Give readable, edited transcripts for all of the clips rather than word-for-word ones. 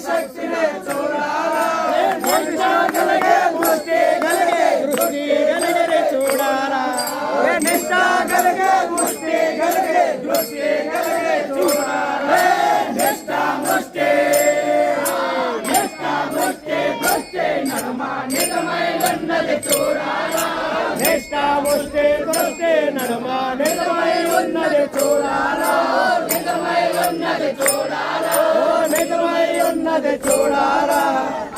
శక్తినే చూడాలా నిష్ఠ కలిగే దృష్టి కలిగే దృష్టి కలిగే చూడాలా నిష్ఠ కలిగే దృష్టి కలిగే దృష్టి కలిగే చూడాలా నిష్ఠ ముష్టి నిష్ఠ ముష్టి దృష్టి నడుమ నిజమైనది చూడాలా నిష్ఠ ముష్టి దృష్టి నడుమ నిజమై ఉన్నది చూడాలా నిజమై ఉన్నది చూడాలా నిజమై ఉన్నది చూడాలా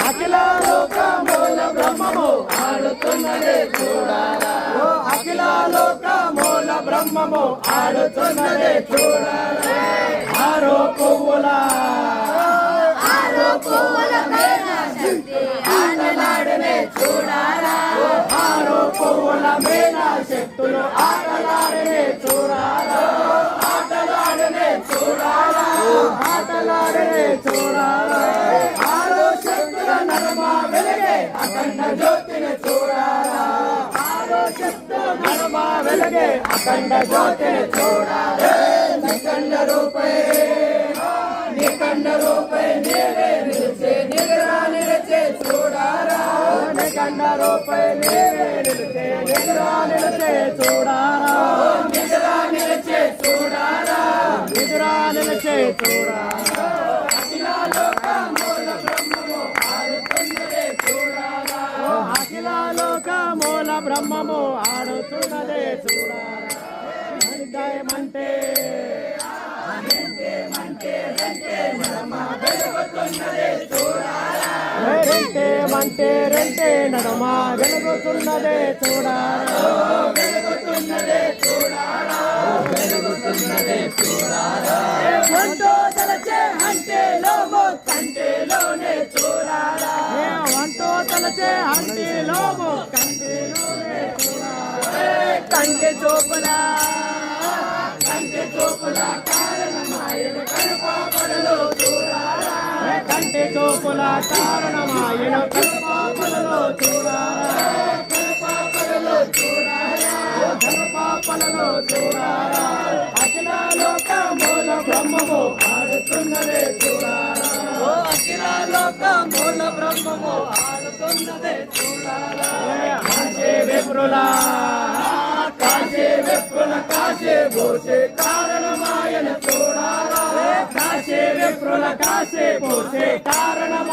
అఖిల లోక మూల బ్రహ్మము ఆడుతున్నది చూడాలా అఖిల లోక మూల బ్రహ్మము ఆడుతున్నది చూడాలా ఆరో పువ్వుల ఆటలాడనే చూడాలా ఆరో పువ్వుల మీద శక్తులు ఆటలాడనే చూడాలా ఆటలాడనే చూడాలా ఆటలాడనే చూడాలా ఆరో శక్తుల నడుమ వెలిగే అఖండ జ్యోతిని చూడాలా ఆరో శక్తుల నడుమ వెలిగే అఖండ జ్యోతిని చూడాలా నిఖండ రూపే నిఖండ రూపే నీవే నిలిచే నిగరా నిలిచే చూడాలా నిఖండ రూపే నీవే నిలిచే నిగరా నిలిచే చూడాలా నిగరా నిలిచే చూడాలా నిగరా నిలిచే చూడాలా అఖిల లోక మూల బ్రహ్మము ఆడుతున్నదే చూడాలా అఖిల లోక మూల బ్రహ్మము ఆడుతున్నదే చూడాలా అంటే రెంటే మంటే రెంటే నడమ వెలుగుతున్నదే చూడాలా వెలుగుతున్నదే చూడాలా వెలుగుతున్నదే చూడాలా వంటో తలచే అంటే లోమో కంటిలోనే చూడాలా వంటో తలచే అంటే లోమో కంటిలోనే చూడాలా కంటి చూపులా కంటి చూపులా కారణమాయన కనుపాపడలో చూడాలా కంటి చూపుల కారణమాయన కనుపాపడలో చూడాలా కనుపాపడలో చూడాలా కనుపాపడలో చూడాలా అఖిల లోక మూల బ్రహ్మము ఆడుతున్నదే చూడాలా అఖిల లోక మూల బ్రహ్మము ఆడుతున్నదే చూడాలా కాశే విప్రులా కాశే విప్రుల కాశే భూషే కారణమాయన చూడాలా కాశే విప్రుల కాశే భూషే కారణమ